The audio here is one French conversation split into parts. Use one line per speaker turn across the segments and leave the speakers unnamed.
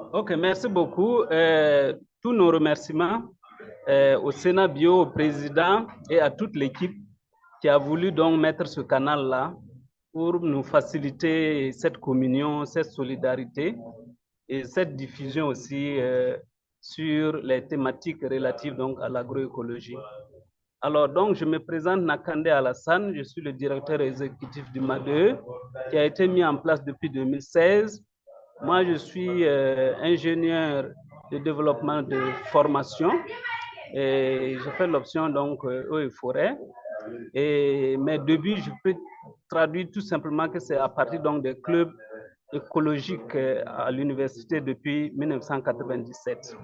Ok, merci beaucoup. Tous nos remerciements au Sénat Bio, au président et à toute l'équipe qui a voulu donc mettre ce canal-là pour nous faciliter cette communion, cette solidarité et cette diffusion aussi sur les thématiques relatives donc à l'agroécologie. Alors, donc, je me présente Nakande Alassane, je suis le directeur exécutif du MADE, qui a été mis en place depuis 2016. Moi, je suis ingénieur de développement de formation et j'ai fait l'option donc eau et forêt. Et mes débuts, je peux traduire tout simplement que c'est à partir donc des clubs écologiques à l'université depuis 1997.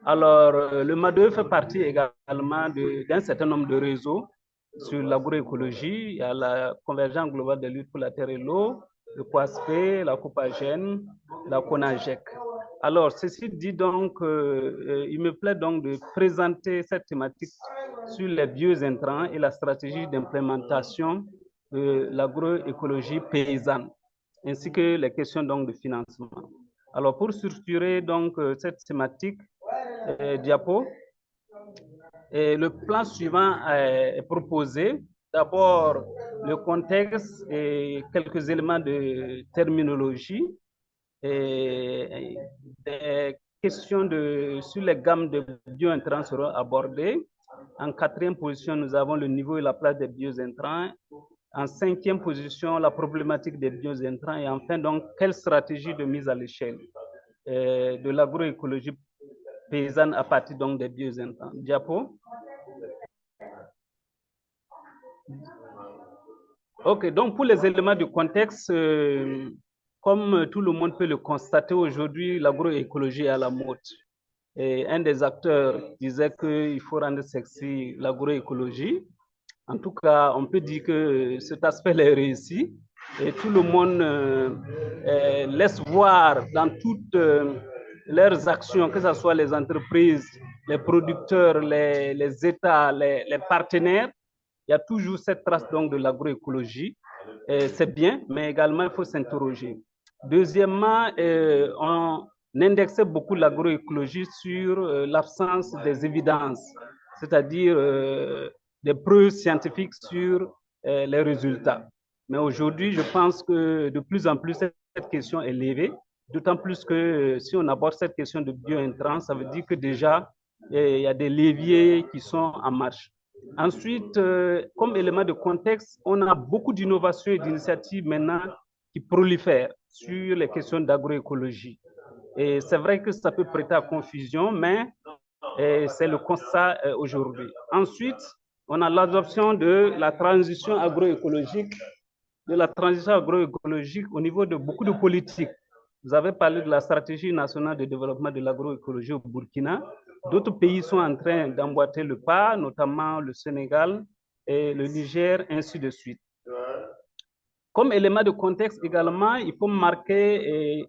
Alors, le MADE fait partie également d'un certain nombre de réseaux sur l'agroécologie. Il y a la Convergence globale de lutte pour la terre et l'eau, le COASPE, la COPAGEN, la CONAGEC. Alors, ceci dit donc, il me plaît donc de présenter cette thématique sur les biointrants et la stratégie d'implémentation de l'agroécologie paysanne, ainsi que les questions donc de financement. Alors, pour structurer donc cette thématique, diapo, et le plan suivant est proposé. D'abord, le contexte et quelques éléments de terminologie et des questions sur les gammes de biointrants seront abordées. En quatrième position, nous avons le niveau et la place des biointrants. En cinquième position, la problématique des biointrants. Et enfin, donc, quelle stratégie de mise à l'échelle de l'agroécologie paysanne à partir donc des biointrants. Diapo. Ok, donc pour les éléments du contexte, comme tout le monde peut le constater aujourd'hui, l'agroécologie est à la mode. Et un des acteurs disait qu'il faut rendre sexy l'agroécologie. En tout cas, on peut dire que cet aspect est réussi et tout le monde laisse voir dans toutes leurs actions, que ce soit les entreprises, les producteurs, les États, les partenaires, il y a toujours cette trace donc de l'agroécologie. C'est bien, mais également il faut s'interroger. Deuxièmement, on indexait beaucoup l'agroécologie sur l'absence des évidences, c'est-à-dire des preuves scientifiques sur les résultats. Mais aujourd'hui, je pense que de plus en plus, cette question est levée, d'autant plus que si on aborde cette question de biointrants, ça veut dire que déjà, il y a des leviers qui sont en marche. Ensuite, comme élément de contexte, on a beaucoup d'innovations et d'initiatives maintenant qui prolifèrent sur les questions d'agroécologie. Et c'est vrai que ça peut prêter à confusion, mais c'est le constat aujourd'hui. Ensuite, on a l'adoption de la transition agroécologique, au niveau de beaucoup de politiques. Vous avez parlé de la stratégie nationale de développement de l'agroécologie au Burkina. D'autres pays sont en train d'emboîter le pas, notamment le Sénégal et le Niger, ainsi de suite. Comme élément de contexte également, il faut marquer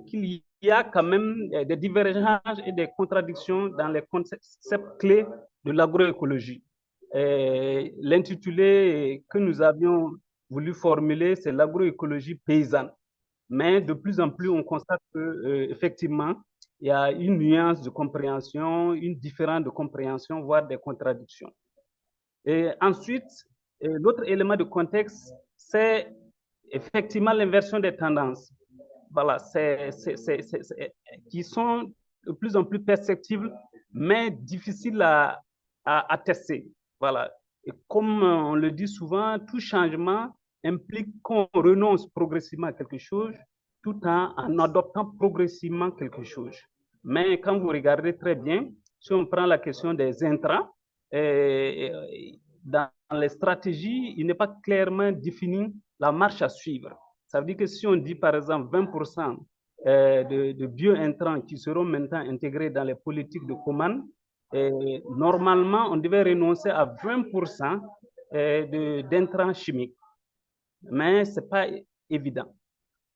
qu'il y a quand même des divergences et des contradictions dans les concepts clés de l'agroécologie. L'intitulé que nous avions voulu formuler, c'est l'agroécologie paysanne. Mais de plus en plus, on constate que effectivement, il y a une nuance de compréhension, une différence de compréhension, voire des contradictions. Et ensuite, l'autre élément de contexte, c'est effectivement l'inversion des tendances. Voilà, qui sont de plus en plus perceptibles, mais difficiles à tester. Voilà. Et comme on le dit souvent, tout changement implique qu'on renonce progressivement à quelque chose tout en adoptant progressivement quelque chose. Mais quand vous regardez très bien, si on prend la question des intrants, dans les stratégies, il n'est pas clairement défini la marche à suivre. Ça veut dire que si on dit par exemple 20% de biointrants qui seront maintenant intégrés dans les politiques de commande, normalement, on devait renoncer à 20% d'intrants chimiques. Mais ce n'est pas évident.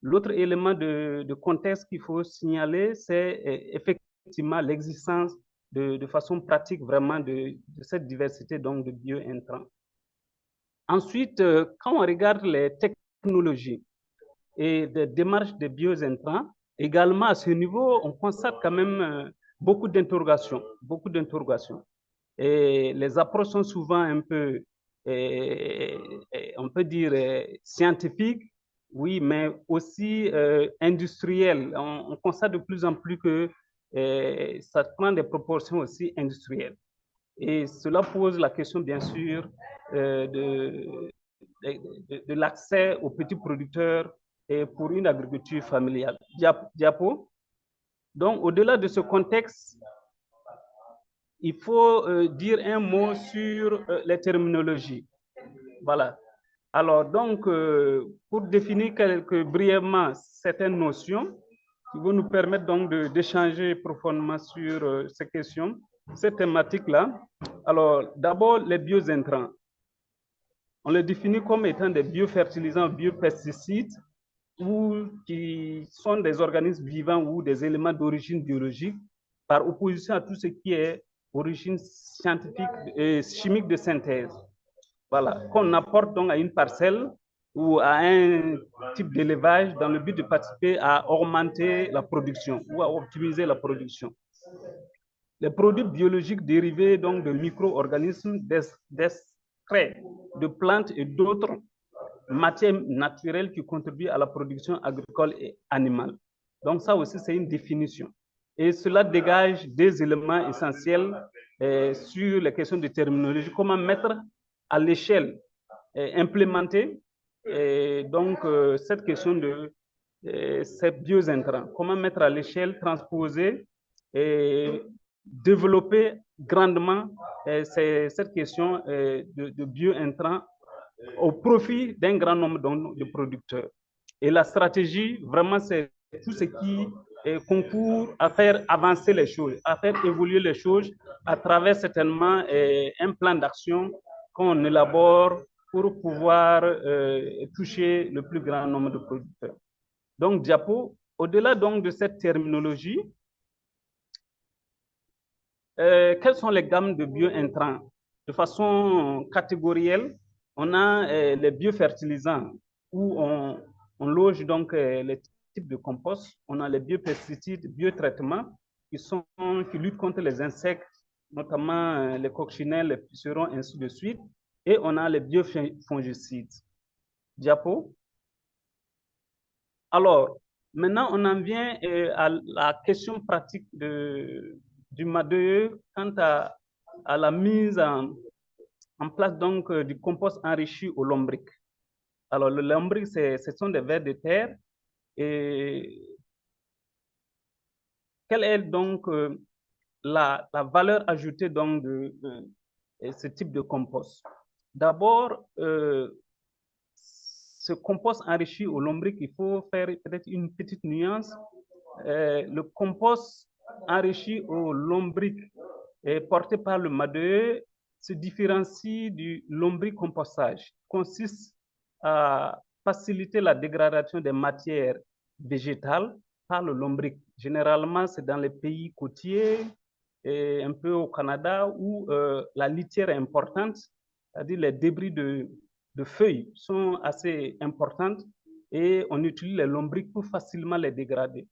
L'autre élément de contexte qu'il faut signaler, c'est effectivement l'existence de façon pratique vraiment de cette diversité donc de biointrants. Ensuite, quand on regarde les technologies et des démarches de biointrants, Également, à ce niveau, on constate quand même beaucoup d'interrogations, beaucoup d'interrogations. Et les approches sont souvent un peu, on peut dire, scientifiques, oui, mais aussi industrielles. On constate de plus en plus que ça prend des proportions aussi industrielles. Et cela pose la question, bien sûr, de l'accès aux petits producteurs et pour une agriculture familiale. Diapo. Donc, au-delà de ce contexte, il faut dire un mot sur les terminologies. Voilà. Alors, donc, pour définir brièvement certaines notions qui vont nous permettre donc d'échanger profondément sur ces questions, cette thématique-là. Alors, d'abord, les biointrants. On les définit comme étant des biofertilisants, biopesticides, ou qui sont des organismes vivants ou des éléments d'origine biologique, par opposition à tout ce qui est origine scientifique et chimique de synthèse. Voilà, qu'on apporte donc à une parcelle ou à un type d'élevage dans le but de participer à augmenter la production ou à optimiser la production. Les produits biologiques dérivés donc de micro-organismes, d'extraits de plantes et d'autres matières naturelles qui contribuent à la production agricole et animale. Donc ça aussi, c'est une définition. Et cela dégage des éléments essentiels sur les questions de terminologie, comment mettre à l'échelle, implémenter donc cette question de ces biointrants, comment mettre à l'échelle, transposer et développer grandement cette question de biointrants au profit d'un grand nombre de producteurs. Et la stratégie, vraiment, c'est tout ce qui concourt à faire avancer les choses, à faire évoluer les choses à travers certainement un plan d'action qu'on élabore pour pouvoir toucher le plus grand nombre de producteurs. Donc, Diapo, au-delà donc de cette terminologie, quelles sont les gammes de biointrants? De façon catégorielle, on a les biofertilisants où on loge donc les types de compost. On a les biopesticides, biotraitements qui luttent contre les insectes, notamment les coccinelles, les pucerons, ainsi de suite. Et on a les biofongicides. Diapo. Alors, maintenant, on en vient à la question pratique du MADE quant à la mise en place donc du compost enrichi au lombric. Alors, le lombric, ce sont des vers de terre. Et quelle est donc la valeur ajoutée donc de ce type de compost? D'abord, ce compost enrichi au lombric, il faut faire peut-être une petite nuance. Le compost enrichi au lombric porté par le MADE se différencie du lombricompostage, consiste à faciliter la dégradation des matières végétales par le lombric. Généralement, c'est dans les pays côtiers et un peu au Canada où la litière est importante, c'est-à-dire les débris de feuilles sont assez importantes et on utilise les lombrics pour facilement les dégrader.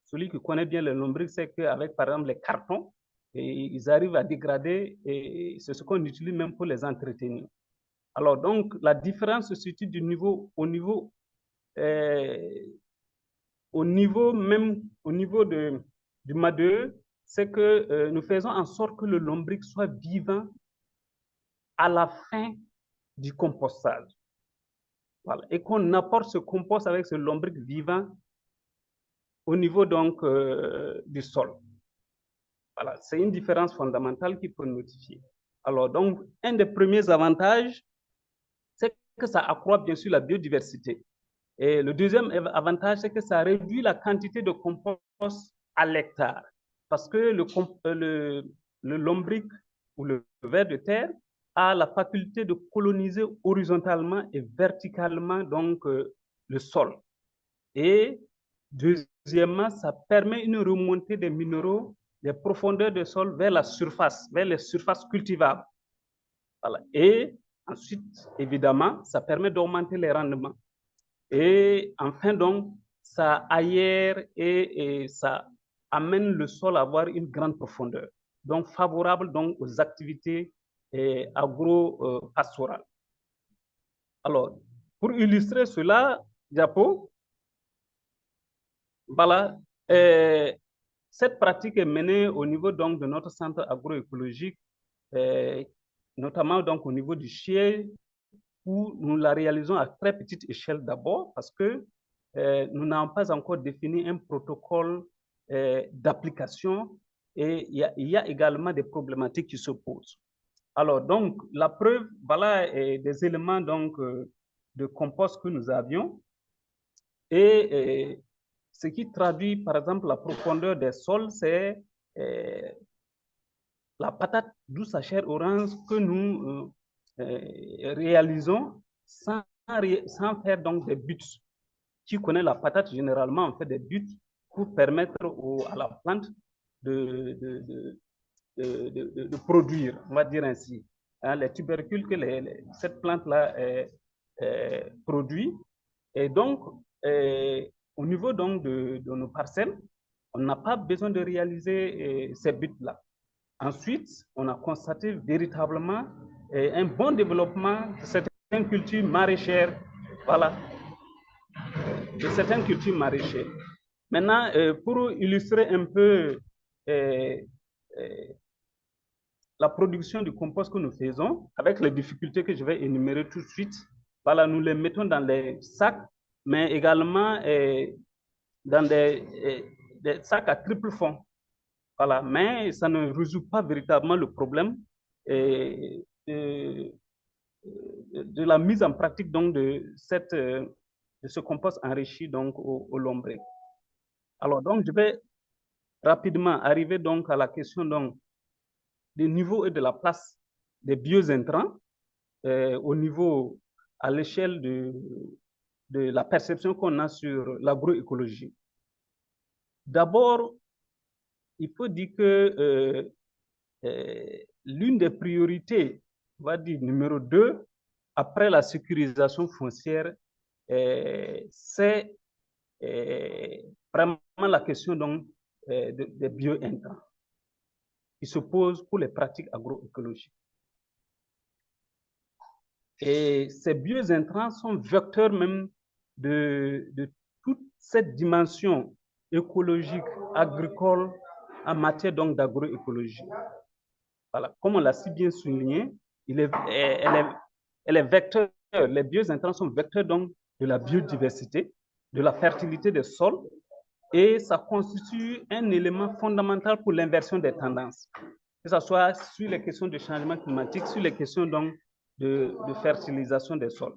Celui qui connaît bien les lombrics, c'est qu'avec, par exemple, les cartons, ils arrivent à dégrader et c'est ce qu'on utilise même pour les entretenir. Alors, donc, la différence se situe au niveau du MADE, c'est que nous faisons en sorte que le lombric soit vivant à la fin du compostage. Voilà. Et qu'on apporte ce compost avec ce lombric vivant au niveau donc du sol. Voilà, c'est une différence fondamentale qu'il faut notifier. Alors, donc, un des premiers avantages, c'est que ça accroît bien sûr la biodiversité. Et le deuxième avantage, c'est que ça réduit la quantité de compost à l'hectare. Parce que le lombric ou le ver de terre a la faculté de coloniser horizontalement et verticalement donc le sol. Et deuxièmement, ça permet une remontée des minéraux des profondeurs de sol vers la surface, vers les surfaces cultivables. Voilà. Et ensuite, évidemment, ça permet d'augmenter les rendements. Et enfin, donc, ça aère et ça amène le sol à avoir une grande profondeur, donc favorable donc aux activités agro-pastorales. Alors, pour illustrer cela, diapo, voilà, cette pratique est menée au niveau donc de notre centre agroécologique, notamment donc au niveau du siège, où nous la réalisons à très petite échelle d'abord, parce que nous n'avons pas encore défini un protocole d'application et il y a également des problématiques qui se posent. Alors, donc, la preuve, voilà des éléments donc, de compost que nous avions et ce qui traduit, par exemple, la profondeur des sols, c'est la patate douce à chair orange que nous réalisons sans faire donc des buts. Qui connaît la patate, généralement, on fait des buts pour permettre à la plante de produire, on va dire ainsi. Hein, les tubercules que cette plante-là produit. Et donc, au niveau donc de nos parcelles, on n'a pas besoin de réaliser ces buts-là. Ensuite, on a constaté véritablement un bon développement de certaines cultures maraîchères. Voilà, de certaines cultures maraîchères. Maintenant, pour illustrer un peu la production du compost que nous faisons, avec les difficultés que je vais énumérer tout de suite, voilà, nous les mettons dans les sacs, mais également dans des sacs à triple fond. Voilà, mais ça ne résout pas véritablement le problème de la mise en pratique donc de ce compost enrichi donc au lombric. Alors donc je vais rapidement arriver donc à la question donc du niveau et de la place des biointrants au niveau à l'échelle de la perception qu'on a sur l'agroécologie. D'abord, il faut dire que l'une des priorités, on va dire numéro 2, après la sécurisation foncière, c'est vraiment la question donc, des biointrants qui se pose pour les pratiques agroécologiques. Et ces biointrants sont vecteurs même de toute cette dimension écologique, agricole, en matière donc d'agroécologie. Voilà, comme on l'a si bien souligné, elle est vecteur, les biointrants sont vecteurs donc de la biodiversité, de la fertilité des sols, et ça constitue un élément fondamental pour l'inversion des tendances, que ce soit sur les questions de changement climatique, sur les questions donc de fertilisation des sols,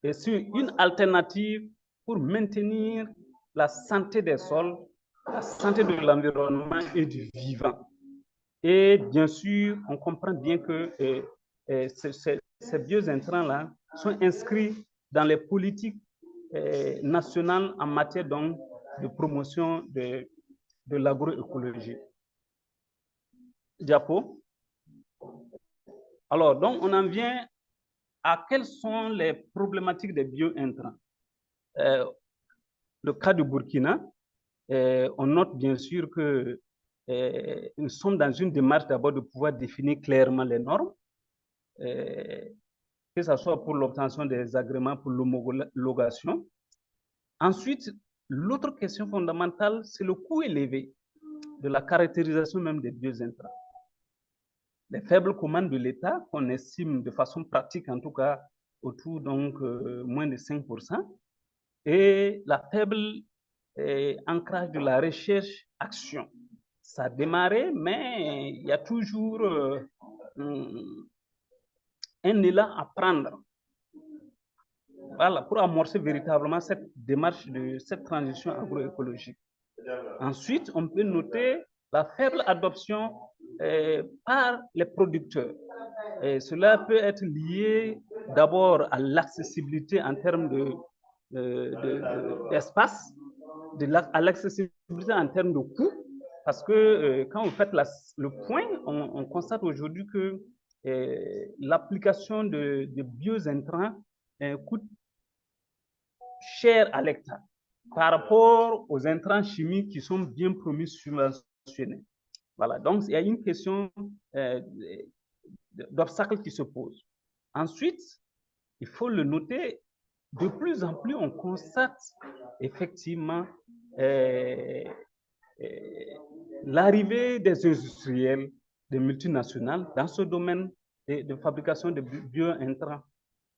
et sur une alternative pour maintenir la santé des sols, la santé de l'environnement et du vivant. Et bien sûr, on comprend bien que ces biointrants-là sont inscrits dans les politiques nationales en matière donc, de promotion de l'agroécologie. Diapo. Alors, donc, on en vient à quelles sont les problématiques des biointrants. Le cas du Burkina, on note bien sûr que nous sommes dans une démarche d'abord de pouvoir définir clairement les normes, que ce soit pour l'obtention des agréments pour l'homologation. Ensuite, l'autre question fondamentale, c'est le coût élevé de la caractérisation même des biointrants. Les faibles commandes de l'État, qu'on estime de façon pratique, en tout cas, autour donc moins de 5%, et la faible ancrage de la recherche-action. Ça a démarré, mais il y a toujours un élan à prendre. Voilà, pour amorcer véritablement cette démarche de cette transition agroécologique. Ensuite, on peut noter la faible adoption par les producteurs. Et cela peut être lié d'abord à l'accessibilité en termes d'espace, à l'accessibilité en termes de coût, parce que quand vous faites le point, on constate aujourd'hui que l'application de biointrants coûte cher à l'hectare. par rapport aux intrants chimiques qui sont bien promis subventionnés. Voilà, donc il y a une question d'obstacle qui se pose. Ensuite, il faut le noter, de plus en plus, on constate effectivement l'arrivée des industriels, des multinationales dans ce domaine de fabrication de bio-intrants.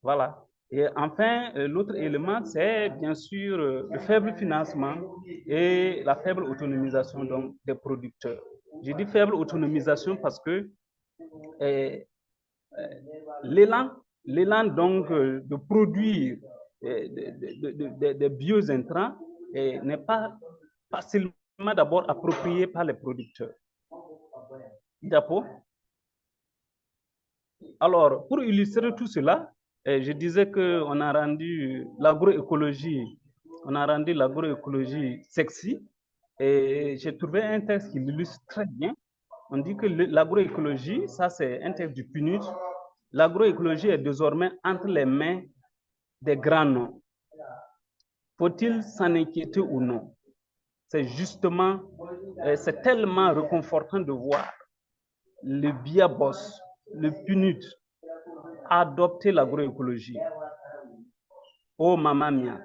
Voilà. Et enfin, l'autre élément, c'est bien sûr le faible financement et la faible autonomisation donc, des producteurs. Je dis faible autonomisation parce que l'élan donc de produire des bio-intrants n'est pas facilement d'abord approprié par les producteurs. D'accord. Alors, pour illustrer tout cela, je disais qu'on a rendu l'agroécologie, sexy, et j'ai trouvé un texte qui l'illustre très bien. On dit que l'agroécologie, ça c'est un texte du PNUD, l'agroécologie est désormais entre les mains des grands noms. Faut-il s'en inquiéter ou non? C'est justement, c'est tellement réconfortant de voir le BIABOS, le PNUD, adopter l'agroécologie. Oh maman mia,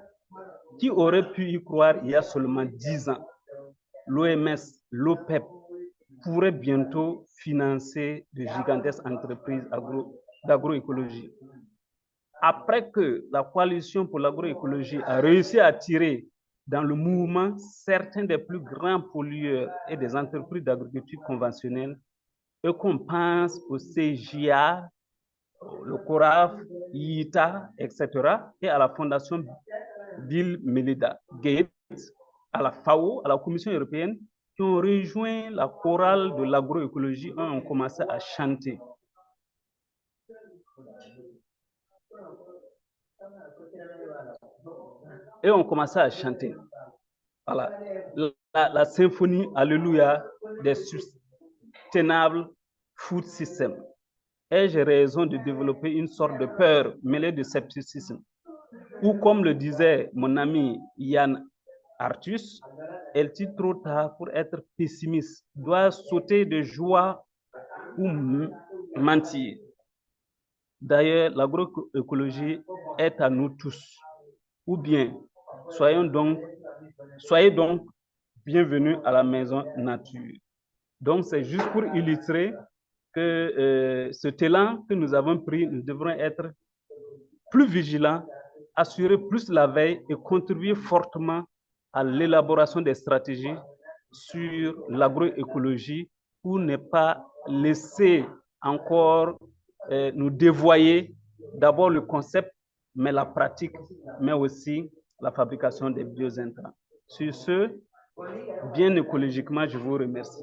qui aurait pu y croire il y a seulement 10 ans? L'OMS, l'OPEP pourraient bientôt financer de gigantesques entreprises d'agroécologie. Après que la coalition pour l'agroécologie a réussi à attirer dans le mouvement certains des plus grands pollueurs et des entreprises d'agriculture conventionnelle, et qu'on pense au CGA, le CORAF, IITA, etc., et à la Fondation Bill Melinda Gates, à la FAO, à la Commission européenne, qui ont rejoint la chorale de l'agroécologie et ont commencé à chanter. Et on commençait à chanter. Voilà. La symphonie, alléluia, des sustainable food systems. Ai-je raison de développer une sorte de peur mêlée de scepticisme? Ou comme le disait mon ami Yann Arthus, est-il trop tard pour être pessimiste? Doit sauter de joie ou mentir? D'ailleurs, l'agroécologie est à nous tous. Ou bien, soyez donc bienvenus à la maison nature. Donc, c'est juste pour illustrer que cet élan que nous avons pris, nous devrons être plus vigilants, assurer plus la veille et contribuer fortement à l'élaboration des stratégies sur l'agroécologie pour ne pas laisser encore nous dévoyer d'abord le concept, mais la pratique, mais aussi la fabrication des bio-intrants. Sur ce, bien écologiquement, je vous remercie.